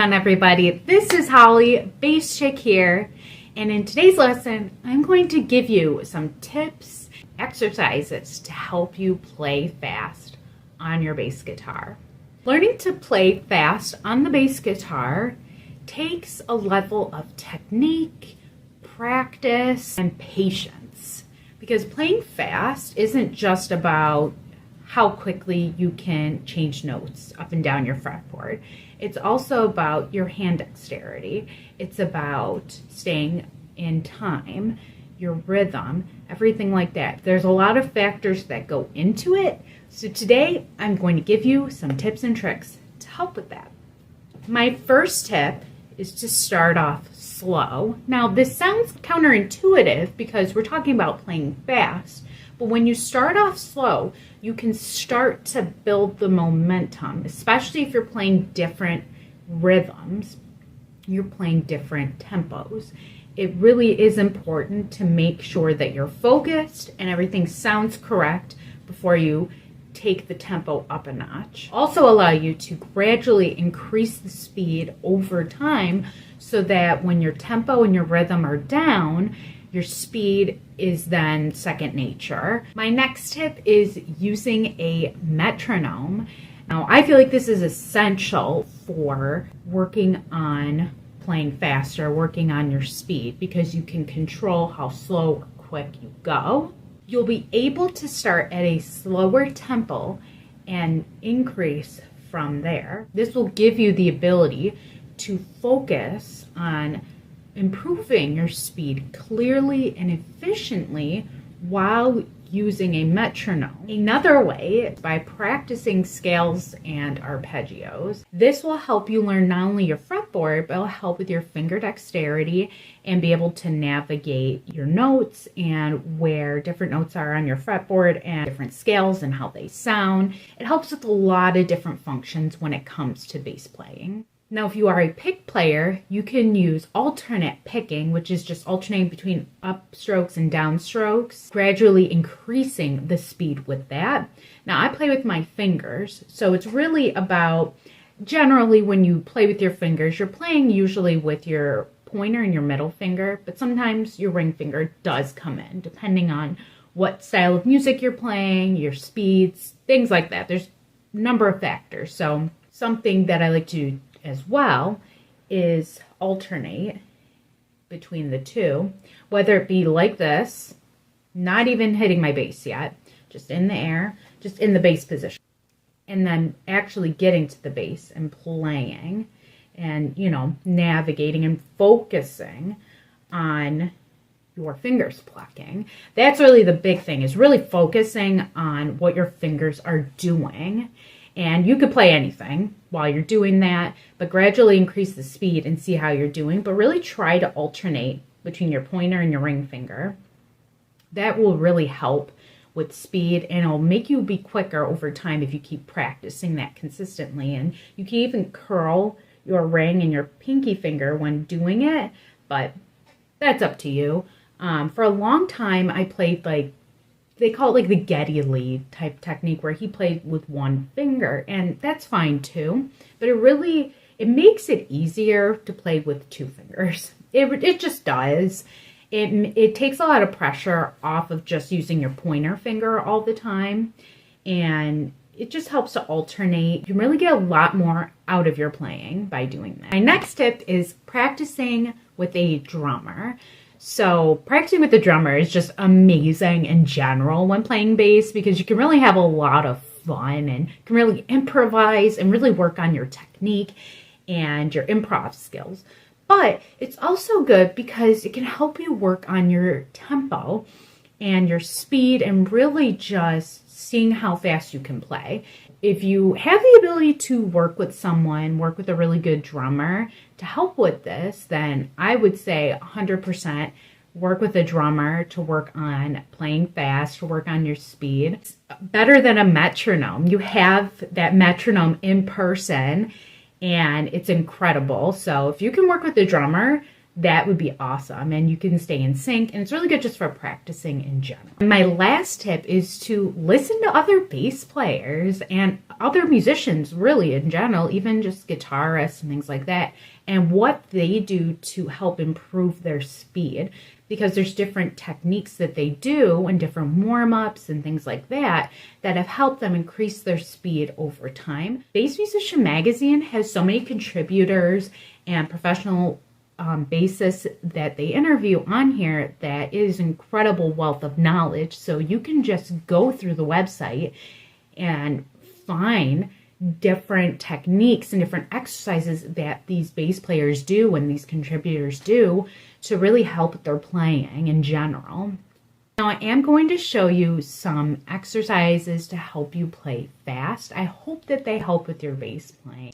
on, everybody? This is Holly, Basschick here, and in today's lesson, I'm going to give you some tips, exercises to help you play fast on your bass guitar. Learning to play fast on the bass guitar takes a level of technique, practice, and patience, because playing fast isn't just about how quickly you can change notes up and down your fretboard. It's also about your hand dexterity. It's about staying in time, your rhythm, everything like that. There's a lot of factors that go into it. So today I'm going to give you some tips and tricks to help with that. My first tip is to start off slow. Now this sounds counterintuitive because we're talking about playing fast, but when you start off slow, you can start to build the momentum, especially if you're playing different rhythms, you're playing different tempos. It really is important to make sure that you're focused and everything sounds correct before you take the tempo up a notch. Also allow you to gradually increase the speed over time so that when your tempo and your rhythm are down, your speed is then second nature. My next tip is using a metronome. Now, I feel like this is essential for working on playing faster, working on your speed, because you can control how slow or quick you go. You'll be able to start at a slower tempo and increase from there. This will give you the ability to focus on improving your speed clearly and efficiently while using a metronome. Another way is by practicing scales and arpeggios. This will help you learn not only your fretboard, but it'll help with your finger dexterity and be able to navigate your notes and where different notes are on your fretboard and different scales and how they sound. It helps with a lot of different functions when it comes to bass playing. Now, if you are a pick player, you can use alternate picking, which is just alternating between upstrokes and downstrokes, gradually increasing the speed with that. Now, I play with my fingers, so it's really about, generally when you play with your fingers, you're playing usually with your pointer and your middle finger, but sometimes your ring finger does come in, depending on what style of music you're playing, your speeds, things like that. There's a number of factors, so something that I like to do as well is alternate between the two, whether it be like this, not even hitting my bass yet, just in the air, just in the bass position, and then actually getting to the bass and playing and, you know, navigating and focusing on your fingers plucking. That's really the big thing, is really focusing on what your fingers are doing. And you could play anything while you're doing that, but gradually increase the speed and see how you're doing. But really try to alternate between your pointer and your ring finger. That will really help with speed, and it'll make you be quicker over time if you keep practicing that consistently. And you can even curl your ring and your pinky finger when doing it, but that's up to you. For a long time, I played they call it like the Geddy Lee type technique, where he played with one finger, and that's fine too, but it makes it easier to play with two fingers. It just does. It takes a lot of pressure off of just using your pointer finger all the time, and it just helps to alternate. You can really get a lot more out of your playing by doing that. My next tip is practicing with a drummer. So practicing with the drummer is just amazing in general when playing bass, because you can really have a lot of fun and can really improvise and really work on your technique and your improv skills. But it's also good because it can help you work on your tempo and your speed and really just seeing how fast you can play. If you have the ability to work with someone, work with a really good drummer to help with this, then I would say 100% work with a drummer to work on playing fast, to work on your speed. It's better than a metronome. You have that metronome in person, and it's incredible. So if you can work with a drummer, that would be awesome, and you can stay in sync, and it's really good just for practicing in general. And my last tip is to listen to other bass players and other musicians really in general, even just guitarists and things like that, and what they do to help improve their speed, because there's different techniques that they do and different warm-ups and things like that that have helped them increase their speed over time. Bass Musician Magazine has so many contributors and professional bassists that they interview on here that is incredible wealth of knowledge. So you can just go through the website and find different techniques and different exercises that these bass players do and these contributors do to really help with their playing in general. Now I am going to show you some exercises to help you play fast. I hope that they help with your bass playing.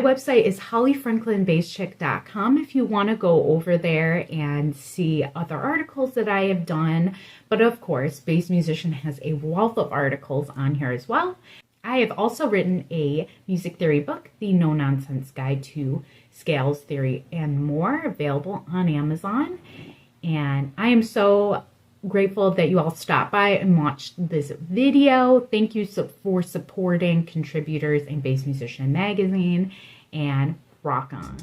My website is hollyfranklinbasschick.com if you want to go over there and see other articles that I have done. But of course, Bass Musician has a wealth of articles on here as well. I have also written a music theory book, The No Nonsense Guide to Scales Theory and More, available on Amazon. And I am so grateful that you all stopped by and watched this video. Thank you for supporting contributors in Bass Musician magazine, and rock on.